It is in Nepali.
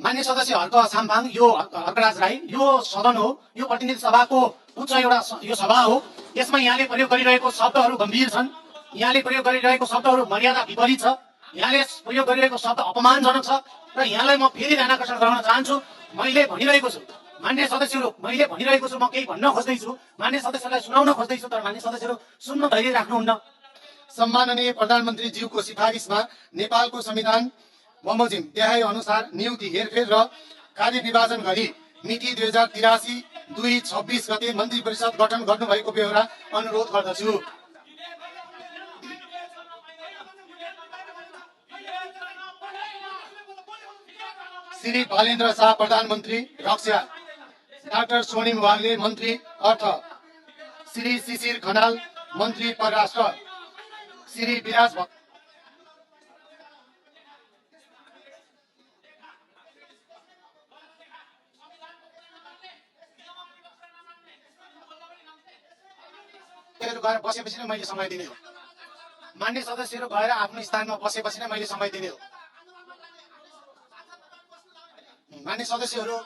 मान्य सदस्य हर्क साम्पाङ, यो हर्कराज राई, यो सदन हो, यो प्रतिनिधि सभाको उच्च एउटा यो सभा हो। यसमा यहाँले प्रयोग गरिरहेको शब्दहरू गम्भीर छन्। यहाँले प्रयोग गरिरहेको शब्दहरू मर्यादा विपरीत छ। यहाँले प्रयोग गरिरहेको शब्द अपमानजनक छ र यहाँलाई म फेरि ध्यान आकर्षण गराउन चाहन्छु। मैले भनिरहेको छु मान्य सदस्यहरू, मैले भनिरहेको छु, म केही भन्न खोज्दैछु, मान्य सदस्यलाई सुनाउन खोज्दैछु, तर मान्य सदस्यहरू सुन्न धैर्य राख्नुहुन्न। सम्माननीय प्रधानमन्त्रीज्यूको सिफारिसमा नेपालको संविधान बमोजिम 23 अनुसार नियुक्ति, हेरफेर र कार्यविभाजन गरी मिति 2083/2/26 गते मन्त्री परिषद गठन गर्नुभएको बेहोरा अनुरोध गर्दछु। श्री बालेन्द्र शाह प्रधानमन्त्री रक्षा, डाक्टर स्वर्णिम वाग्ले मन्त्री अर्थ, श्री शिशिर खनाल मन्त्री परराष्ट्र, श्री विराज भट्ट गएर बसेपछि नै मैले समय दिने हो। मान्य सदस्यहरू गएर आफ्नो स्थानमा बसेपछि नै मैले समय दिने हो। मान्य सदस्यहरू